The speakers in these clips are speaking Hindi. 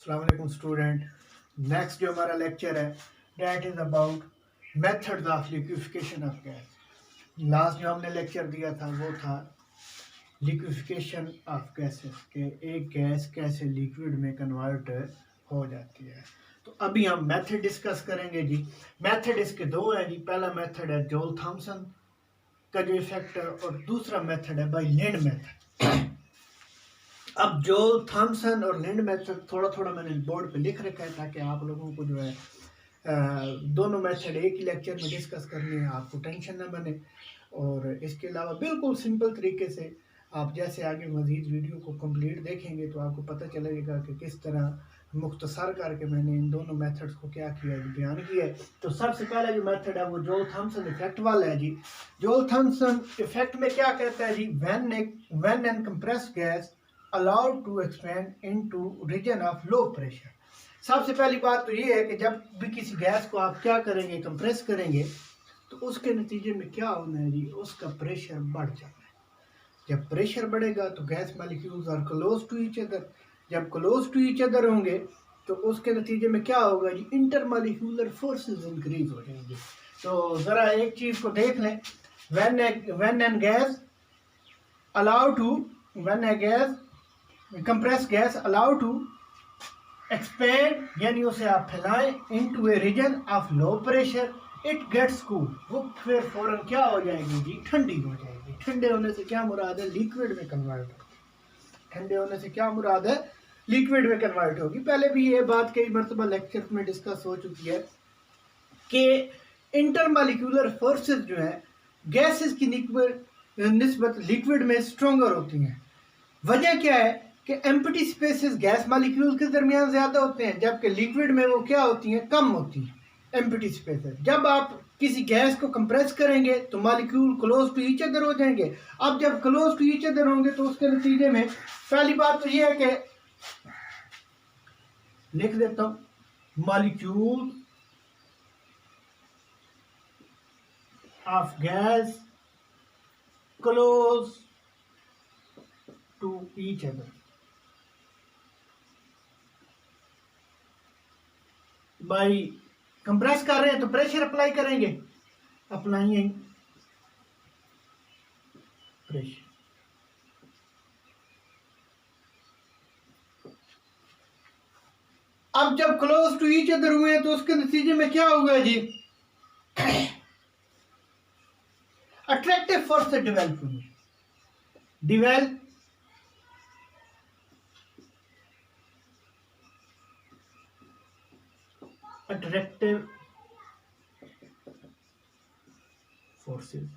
अस्सलाम वालेकुम स्टूडेंट। नेक्स्ट जो हमारा लेक्चर है that is about methods of liquefaction of gas. Last जो हमने लेक्चर दिया था वो था लिक्विफिकेशन ऑफ गैसेस के एक गैस कैसे लिक्विड में कन्वर्ट हो जाती है। तो अभी हम मेथड डिस्कस करेंगे जी। मेथड इसके दो हैं जी। पहला मेथड है जोल थॉमसन का जो इफेक्ट है और दूसरा मेथड है बाय लिंड मेथड। अब जोल थॉमसन और लिंड मेथड थोड़ा थोड़ा मैंने बोर्ड पे लिख रखा है ताकि आप लोगों को जो है दोनों मेथड एक ही लेक्चर में डिस्कस करनी है, आपको टेंशन ना बने। और इसके अलावा बिल्कुल सिंपल तरीके से आप जैसे आगे मज़ीद वीडियो को कंप्लीट देखेंगे तो आपको पता चलेगा कि किस तरह मुख्तसर करके मैंने इन दोनों मेथड्स को क्या किया है, बयान किया है। तो सबसे पहला जो मेथड है वो जोल थॉमसन इफेक्ट वाला है जी। जोल थॉमसन इफेक्ट में क्या कहता है जी, when an compressed gas allowed to expand into region of low pressure। सबसे पहली बात तो ये है कि जब भी किसी गैस को आप क्या करेंगे, कंप्रेस करेंगे, तो उसके नतीजे में क्या होना है जी, उसका प्रेशर बढ़ जाना है। जब प्रेशर बढ़ेगा तो gas molecules are close to each other. जब क्लोज टू ईच अदर होंगे तो उसके नतीजे में क्या होगा जी, इंटरमॉलिक्यूलर फोर्सेस इंक्रीज हो जाएंगे। तो ज़रा एक चीज़ को देख लें, when a gas allowed to when a gas compressed gas allowed to expand यानी उसे आप फैलाएं into a region of low pressure it gets cool। वो फिर फौरन क्या हो जाएगी जी, ठंडी हो जाएगी। ठंडे होने से क्या मुराद है, लिक्विड में कन्वर्ट होगी। ठंडे होने से क्या मुराद है, लिक्विड में कन्वर्ट होगी। पहले भी ये बात कई मरतबा लेक्चर में डिस्कस हो चुकी है कि इंटरमॉलिक्यूलर फोर्सेस जो है गैसेस की निस्बत लिक्विड में स्ट्रोंगर होती हैं। वजह क्या है कि एम्प्टी स्पेसेस गैस मॉलिक्यूल के दरमियान ज़्यादा होते हैं, जबकि लिक्विड में वो क्या होती हैं, कम होती हैं एम्प्टी स्पेसेस। जब आप किसी गैस को कंप्रेस करेंगे तो molecule close to each other हो जाएंगे। अब जब क्लोज टू ईच अदर होंगे तो उसके नतीजे में पहली बात तो ये है कि लिख देता हूँ, molecule of gas close to each other. भाई कंप्रेस कर रहे हैं तो प्रेशर अप्लाई करेंगे, अप्लाई प्रेशर। अब जब क्लोज टू ईच अदर हुए तो उसके नतीजे में क्या होगा जी, अट्रैक्टिव फोर्स डेवलप होंगे। Attractive forces.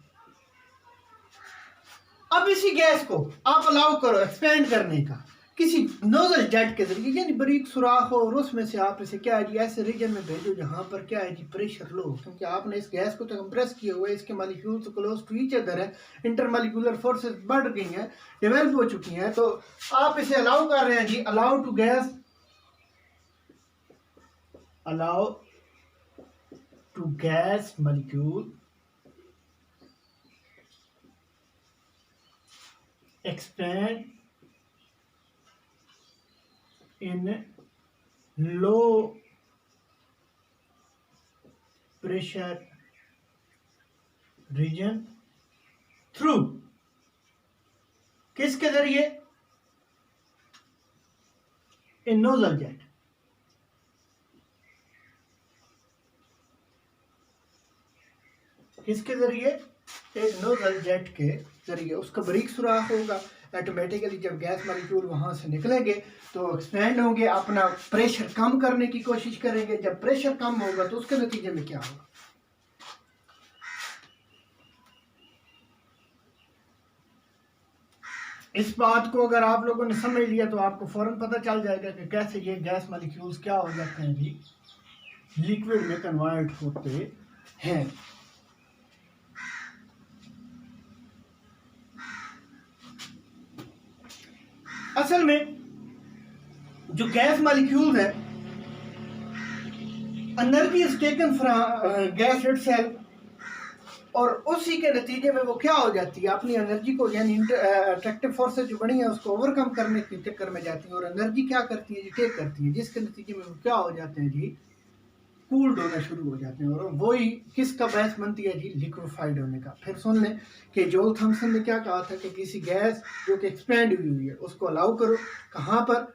अब इसी गैस को आप अलाउ करो एक्सपेंड करने का किसी नोजल जेट के जरिए, यानी बारीक सुराख हो और उसमें से आप इसे क्या है जी, ऐसे रीजन में भेजो जहां पर क्या है जी, प्रेशर लो। क्योंकि आपने इस गैस को तो कंप्रेस किया हुआ है, इसके मॉलिक्यूल्स तो क्लोज टू ईच अदर है, इंटरमॉलिक्यूलर फोर्सेस बढ़ गई हैं, डेवलप हो चुकी हैं। तो आप इसे अलाउ कर रहे हैं जी, allow to gas, allow to gas molecule expand in low pressure region through किसके जरिए, इन नोजल जेट। किसके जरिए, एक नोजल जेट के जरिए। उसका बारीक सुराख होगा, ऑटोमेटिकली जब गैस मॉलिक्यूल वहां से निकलेंगे तो एक्सपेंड होंगे, अपना प्रेशर कम करने की कोशिश करेंगे। जब प्रेशर कम होगा तो उसके नतीजे में क्या होगा, इस बात को अगर आप लोगों ने समझ लिया तो आपको फौरन पता चल जाएगा कि कैसे ये गैस मॉलिक्यूल्स क्या हो जाते हैं जी, लिक्विड में कन्वर्ट होते हैं। असल में जो गैस मॉलिक्यूल है, energy is taken from gas itself और उसी के नतीजे में वो क्या हो जाती है, अपनी एनर्जी को यानी अट्रैक्टिव फोर्सेस जो बनी है उसको ओवरकम करने के चक्कर में जाती है और एनर्जी क्या करती है जी, टेक करती है, जिसके नतीजे में वो क्या हो जाते हैं जी, कूल्ड होना शुरू हो जाते हैं। और वही किसका बहस बनती है जी, लिक्विफाइड होने का। फिर सुन लें कि जोल थॉमसन ने क्या कहा था कि किसी गैस जो कि एक्सपेंड हुई है उसको अलाउ करो, कहाँ पर,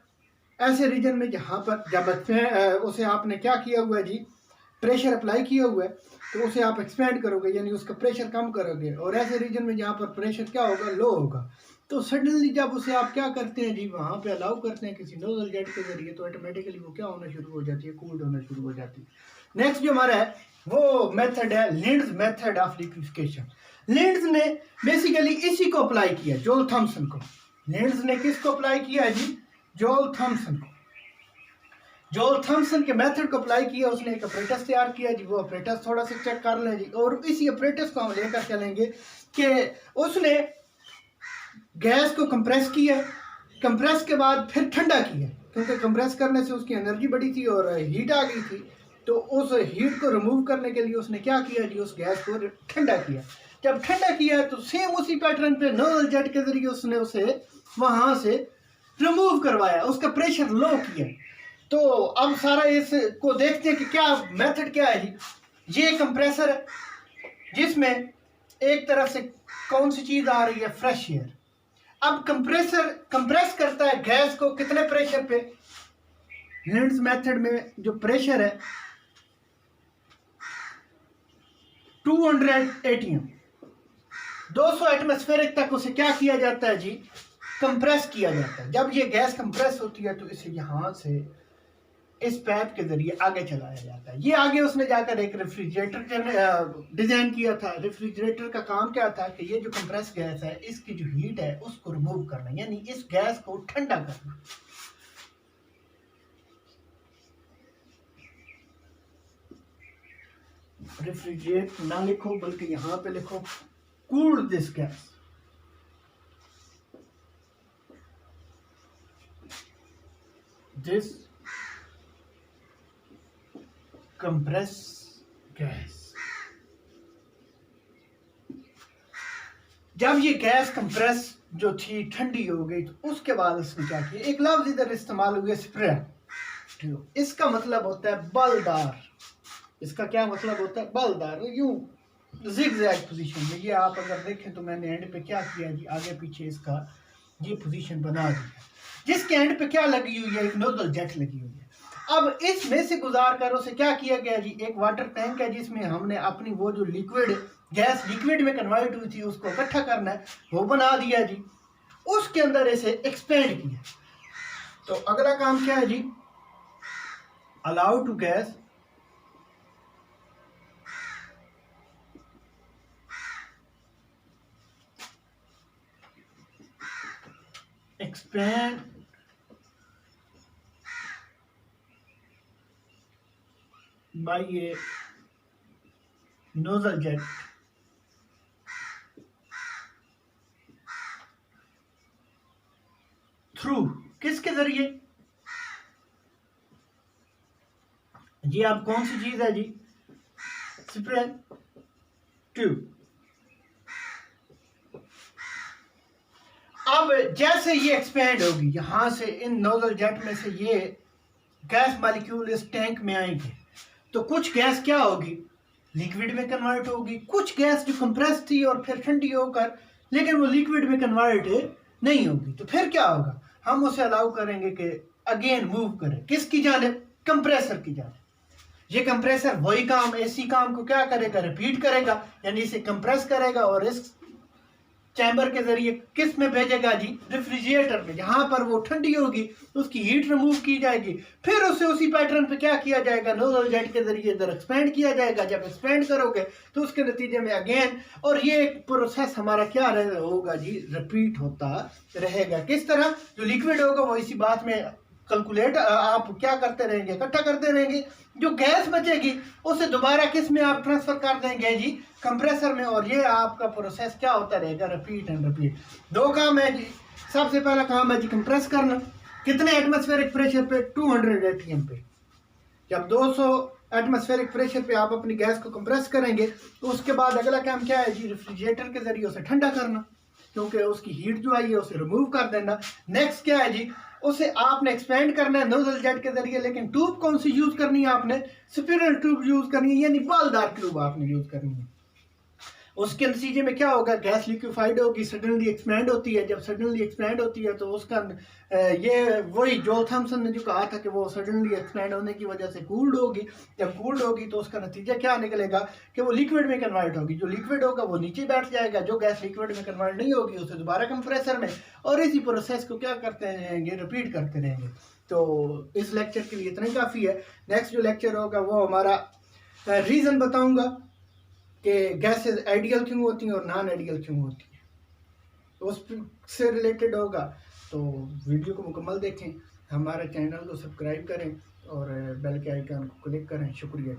ऐसे रीजन में जहाँ पर जब उसे आपने क्या किया हुआ है जी, प्रेशर अप्लाई किया हुआ है, तो उसे आप एक्सपेंड करोगे यानी उसका प्रेशर कम करोगे, और ऐसे रीजन में जहाँ पर प्रेशर क्या होगा, लो होगा, तो सडनली जब उसे आप क्या करते हैं जी, वहाँ पे अलाउ करते हैं किसी नोजल जेट के जरिए, तो ऑटोमेटिकली वो क्या होना शुरू हो जाती है, कूल्ड होना शुरू हो जाती है। नेक्स्ट जो हमारा है वो मेथड है लिंड्स मेथड ऑफ लिक्विफिकेशन। लिंड्स ने बेसिकली इसी को अप्लाई किया, जोल थॉमसन को। लिंड्स ने किसको अप्लाई किया है जी, जोल थॉमसन को। जोल थॉमसन के मेथड को अप्लाई किया, उसने एक अपरेटस तैयार किया जी, वो अपरेटस थोड़ा सा चेक कर लें जी, और इसी अपरेटस को हम लेकर चलेंगे कि उसने गैस को कंप्रेस किया, कंप्रेस के बाद फिर ठंडा किया, क्योंकि कंप्रेस करने से उसकी एनर्जी बढ़ी थी और हीट आ गई थी, तो उस हीट को रिमूव करने के लिए उसने क्या किया जी, उस गैस को ठंडा किया। जब ठंडा किया तो सेम उसी पैटर्न पे नोजल जेट के जरिए उसने उसे वहाँ से रिमूव करवाया, उसका प्रेशर लो किया। तो अब सारा इसको देखते हैं कि क्या मेथड क्या है जी। ये कंप्रेसर है जिसमें एक तरफ से कौन सी चीज़ आ रही है, फ्रेश एयर। अब कंप्रेसर कंप्रेस करता है गैस को कितने प्रेशर पे, लिंड्स मेथड में जो प्रेशर है 200 ATM, 200 एटमॉस्फेरिक तक उसे क्या किया जाता है जी, कंप्रेस किया जाता है। जब ये गैस कंप्रेस होती है तो इसे यहाँ से इस पाइप के जरिए आगे चलाया जाता है। ये आगे उसने जाकर एक रेफ्रिजरेटर डिजाइन किया था। रेफ्रिजरेटर का काम क्या था कि ये जो कंप्रेस गैस है इसकी जो हीट है उसको रिमूव करना, यानी इस गैस को ठंडा करना। रेफ्रिजरेट ना लिखो बल्कि यहाँ पे लिखो cool this gas. This compress gas. जब ये गैस कंप्रेस जो थी ठंडी हो गई तो उसके बाद उसने क्या किया, एक लफ्ज इधर इस्तेमाल हुआ स्प्रे। इसका मतलब होता है बलदार। इसका क्या मतलब होता है, बलदार, यूं जिगजैग पोजीशन में। ये आप अगर देखें तो मैंने एंड पे क्या किया जी, आगे पीछे इसका ये पोजीशन बना दिया, जिसके एंड पे क्या लगी हुई है, एक नोजल जेट लगी हुई है। अब इसमें से गुजार कर उसे क्या किया गया जी, एक वाटर टैंक है जिसमें हमने अपनी वो जो लिक्विड गैस लिक्विड में कन्वर्ट हुई थी उसको इकट्ठा करना है, वो बना दिया जी। उसके अंदर इसे एक्सपेंड किया। तो अगला काम क्या है जी, allow to gas expand by a nozzle jet through, किसके जरिए जी, आप कौन सी चीज है जी, स्प्रे ट्यूब। अब जैसे ये एक्सपेंड होगी यहां से, इन नोजल जेट में से ये गैस मॉलिक्यूल इस टैंक में आएंगे, तो कुछ गैस क्या होगी, लिक्विड में कन्वर्ट होगी, कुछ गैस जो कंप्रेस थी और फिर ठंडी होकर लेकिन वो लिक्विड में कन्वर्ट नहीं होगी। तो फिर क्या होगा, हम उसे अलाउ करेंगे कि अगेन मूव करें, किसकी जानिब, कंप्रेसर की जानिब। ये कंप्रेसर वही काम, इसी काम को क्या करेगा, रिपीट करेगा, यानी इसे कंप्रेस करेगा और इस चैम्बर के जरिए किस में भेजेगा जी, रेफ्रिजरेटर में, जहां पर वो ठंडी होगी उसकी हीट रिमूव की जाएगी, फिर उसे उसी पैटर्न पे क्या किया जाएगा, नोजल जेट के जरिए इधर एक्सपेंड किया जाएगा। जब एक्सपेंड करोगे तो उसके नतीजे में अगेन, और ये प्रोसेस हमारा क्या होगा जी, रिपीट होता रहेगा। किस तरह, जो लिक्विड होगा वो इसी बात में कैलकुलेट आप क्या करते रहेंगे, इकट्ठा करते रहेंगे, जो गैस बचेगी उसे दोबारा किस में आप ट्रांसफर कर देंगे जी, कंप्रेसर में, और ये आपका प्रोसेस क्या होता रहेगा, रिपीट एंड रिपीट। दो काम है जी, सबसे पहला काम है जी कंप्रेस करना, कितने एटमॉस्फेरिक प्रेशर पे, 200 ATM पे। जब 200 एटमॉस्फेरिक प्रेशर पे आप अपनी गैस को कंप्रेस करेंगे। तो उसके बाद अगला काम क्या है जी, रेफ्रिजरेटर के ज़रिए उसे ठंडा करना, क्योंकि उसकी हीट जो आई है उसे रिमूव कर देना। नेक्स्ट क्या है जी, उसे आपने एक्सपेंड करना है नोजल जेट के जरिए, लेकिन ट्यूब कौन सी यूज़ करनी है आपने, स्पिरल ट्यूब यूज़ करनी है, यानी बालदार ट्यूब आपने यूज़ करनी है। उसके नतीजे में क्या होगा, गैस लिक्विफाइड होगी, सडनली एक्सपैंड होती है। जब सडनली एक्सपैंड होती है तो उसका ये वही जोल थॉमसन ने जो कहा था कि वो सडनली एक्सपैंड होने की वजह से कूल्ड होगी। जब कूल्ड होगी तो उसका नतीजा क्या निकलेगा कि वो लिक्विड में कन्वर्ट होगी। जो लिक्विड होगा वो नीचे बैठ जाएगा, जो गैस लिक्विड में कन्वर्ट नहीं होगी उसे दोबारा कंप्रेसर में, और इसी प्रोसेस को क्या करते रहेंगे, रिपीट करते रहेंगे। तो इस लेक्चर के लिए इतना ही काफ़ी है। नेक्स्ट जो लेक्चर होगा वो हमारा रीज़न बताऊँगा कि गैसेस आइडियल क्यों होती हैं और नॉन आइडियल क्यों होती हैं, तो उससे रिलेटेड होगा। तो वीडियो को मुकम्मल देखें, हमारे चैनल को सब्सक्राइब करें और बेल के आइकन को क्लिक करें। शुक्रिया।